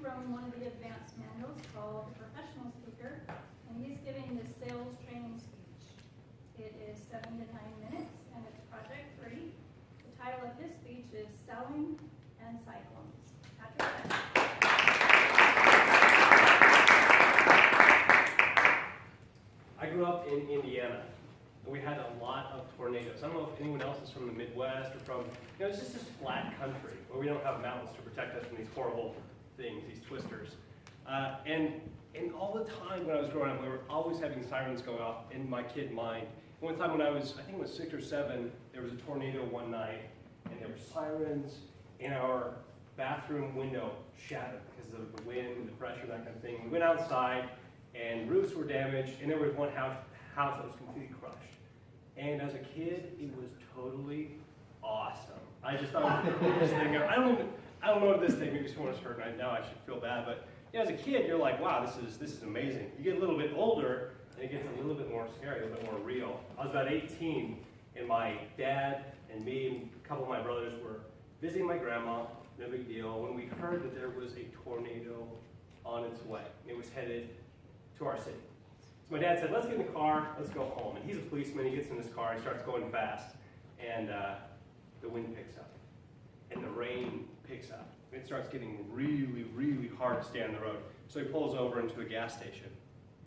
from one of the advanced manuals called Professional Speaker, and he's giving this sales training speech. It is 7 to 9 minutes, and it's project free. The title of his speech is Selling and Cyclones. Patrick. I grew up in Indiana, and we had a lot of tornadoes. I don't know if anyone else is from the Midwest or from, it's just this flat country where we don't have mountains to protect us from these horrible things, these twisters. And all the time when I was growing up, we were always having sirens go off in my kid mind. One time when I think it was 6 or 7, there was a tornado one night, and there were sirens, and our bathroom window shattered because of the wind and the pressure, that kind of thing. We went outside, and roofs were damaged, and there was one house that was completely crushed. And as a kid, it was totally awesome. I just thought it was the coolest thing ever. I don't know if this thing, maybe someone's heard right now, I should feel bad, but as a kid, you're like, wow, this is amazing. You get a little bit older, and it gets a little bit more scary, a little bit more real. I was about 18, and my dad and me and a couple of my brothers were visiting my grandma, no big deal, when we heard that there was a tornado on its way. It was headed to our city. So my dad said, let's get in the car, let's go home. And he's a policeman, he gets in his car, he starts going fast, and the wind picks up, and the rain picks up. It starts getting really, really hard to stay on the road. So he pulls over into a gas station.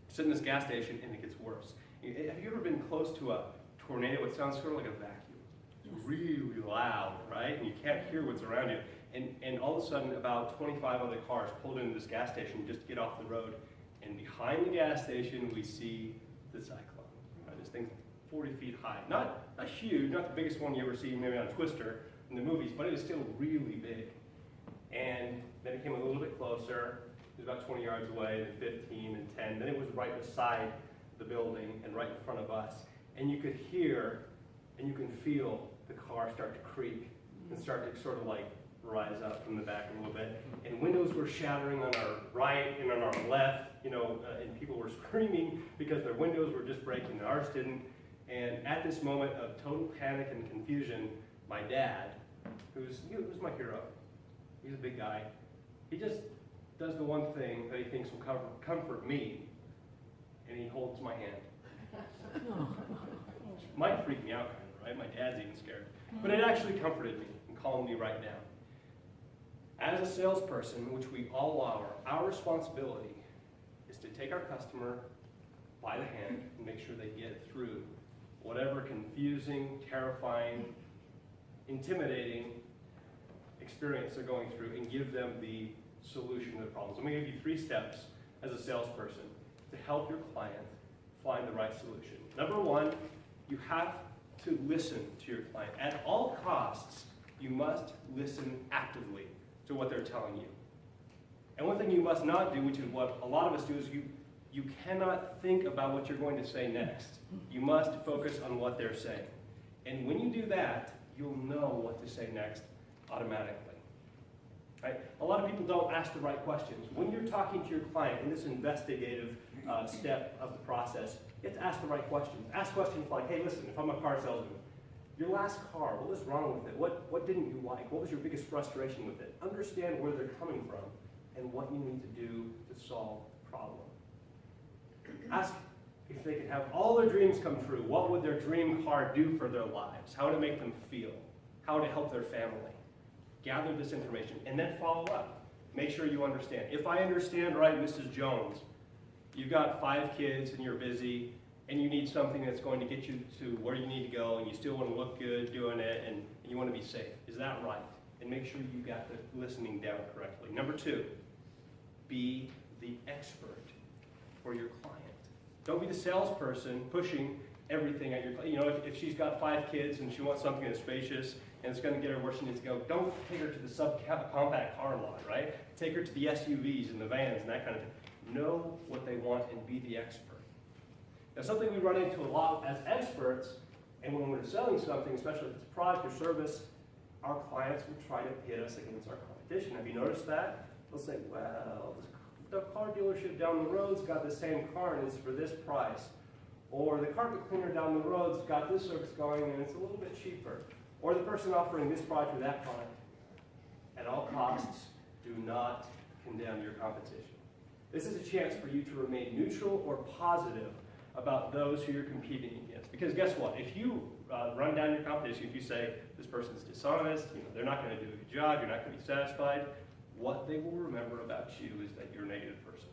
Sit in this gas station, and it gets worse. Have you ever been close to a tornado? It sounds sort of like a vacuum. It's really loud, right? And you can't hear what's around you. And all of a sudden, about 25 other cars pulled into this gas station just to get off the road. And behind the gas station, we see the Cyclone. Right? This thing's 40 feet high. Not huge, not the biggest one you ever see maybe on Twister in the movies, but it was still really big. And then it came a little bit closer. It was about 20 yards away, then 15 and 10. Then it was right beside the building and right in front of us. And you could hear and you can feel the car start to creak and start to sort of like rise up from the back a little bit. And windows were shattering on our right and on our left, and people were screaming because their windows were just breaking and ours didn't. And at this moment of total panic and confusion, my dad, who's my hero, he's a big guy, he just does the one thing that he thinks will comfort me, and he holds my hand. Might freak me out, kind of, right? My dad's even scared. But it actually comforted me and calmed me right down. As a salesperson, which we all are, our responsibility is to take our customer by the hand and make sure they get through whatever confusing, terrifying, intimidating experience they're going through and give them the solution to their problems. I'm going to give you 3 steps as a salesperson to help your client find the right solution. Number 1, you have to listen to your client. At all costs, you must listen actively to what they're telling you. And one thing you must not do, which is what a lot of us do, is you cannot think about what you're going to say next. You must focus on what they're saying. And when you do that, you'll know what to say next automatically. Right? A lot of people don't ask the right questions. When you're talking to your client in this investigative step of the process, you have to ask the right questions. Ask questions like, hey, listen, if I'm a car salesman, your last car, what was wrong with it? What didn't you like? What was your biggest frustration with it? Understand where they're coming from and what you need to do to solve the problem. Ask if they could have all their dreams come true. What would their dream car do for their lives? How would it make them feel? How would it help their family? Gather this information and then follow up. Make sure you understand. If I understand right, Mrs. Jones, you've got 5 kids and you're busy and you need something that's going to get you to where you need to go and you still want to look good doing it and you want to be safe. Is that right? And make sure you got the listening down correctly. Number 2, be the expert for your client. Don't be the salesperson pushing everything at your client. If she's got 5 kids and she wants something that's spacious and it's going to get her where she needs to go, don't take her to the subcompact car lot, right? Take her to the SUVs and the vans and that kind of thing. Know what they want and be the expert. Now, something we run into a lot as experts, and when we're selling something, especially if it's a product or service, our clients will try to pit us against our competition. Have you noticed that? They'll say, well, the car dealership down the road's got the same car and it's for this price. Or the carpet cleaner down the road's got this service going and it's a little bit cheaper. Or the person offering this product or that product. At all costs, do not condemn your competition. This is a chance for you to remain neutral or positive about those who you're competing against. Because guess what? If you run down your competition, if you say this person's dishonest, they're not going to do a good job, you're not going to be satisfied, what they will remember about you is that you're a negative person.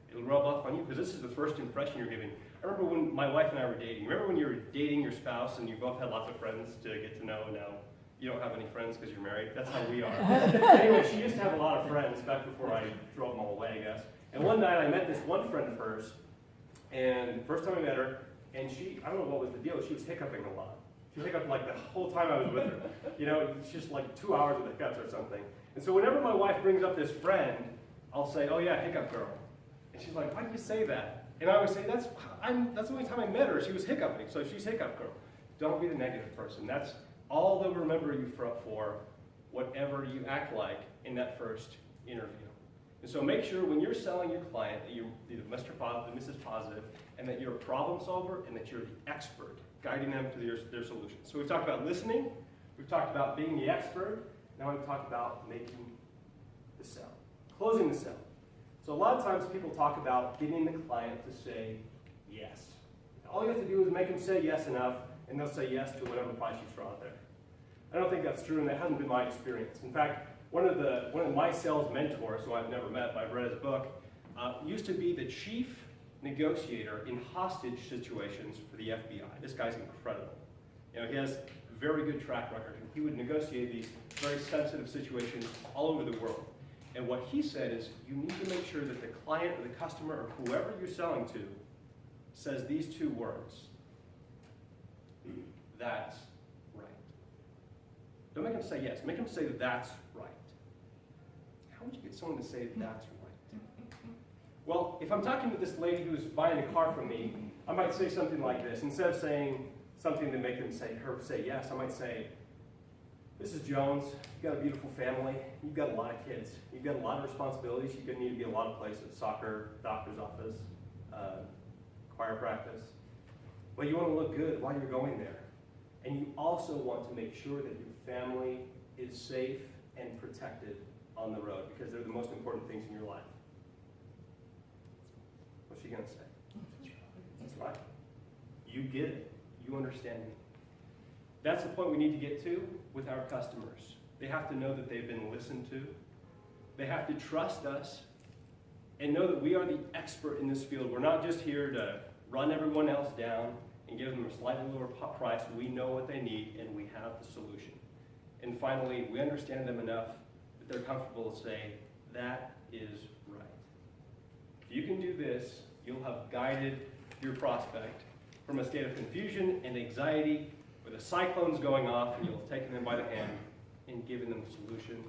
It'll rub off on you because this is the first impression you're giving. I remember when my wife and I were dating. Remember when you were dating your spouse and you both had lots of friends to get to know, and now you don't have any friends because you're married? That's how we are. Anyway, she used to have a lot of friends back before I drove them all away, I guess. And one night I met this one friend of hers, and first time I met her, and she, I don't know what was the deal, she was hiccuping a lot. She hiccuped like the whole time I was with her. It's just like 2 hours of hiccups or something. And so whenever my wife brings up this friend, I'll say, oh yeah, hiccup girl. And she's like, why do you say that? And I always say, that's the only time I met her, she was hiccuping, so she's hiccup girl. Don't be the negative person. That's all they'll remember you for whatever you act like in that first interview. And so make sure when you're selling your client that you're Mr. Positive, Mrs. Positive, and that you're a problem solver and that you're the expert, guiding them to their solution. So we've talked about listening, we've talked about being the expert, now we've talked about making the sale, closing the sale. So a lot of times people talk about getting the client to say yes. All you have to do is make them say yes enough, and they'll say yes to whatever price you throw out there. I don't think that's true, and that hasn't been my experience. In fact, one of my sales mentors, who I've never met, but I've read his book, used to be the chief negotiator in hostage situations for the FBI. This guy's incredible. He has a very good track record, and he would negotiate these very sensitive situations all over the world. And what he said is, you need to make sure that the client or the customer or whoever you're selling to says these two words: that's right. Don't make them say yes, make them say that's right. How would you get someone to say that's right? Well, if I'm talking to this lady who's buying a car from me, I might say something like this. Instead of saying something to make them say yes, I might say, Mrs. Jones, you've got a beautiful family, you've got a lot of kids, you've got a lot of responsibilities, you're going to need to be a lot of places: soccer, doctor's office, choir practice. But you want to look good while you're going there. And you also want to make sure that your family is safe and protected on the road, because they're the most important things in your life. What's she going to say? That's right. You get it. You understand me. That's the point we need to get to with our customers. They have to know that they've been listened to. They have to trust us and know that we are the expert in this field. We're not just here to run everyone else down and give them a slightly lower price. We know what they need, and we have the solution. And finally, we understand them enough that they're comfortable to say, that is right. If you can do this, you'll have guided your prospect from a state of confusion and anxiety where the cyclone's going off, and you'll have taken them by the hand and given them a solution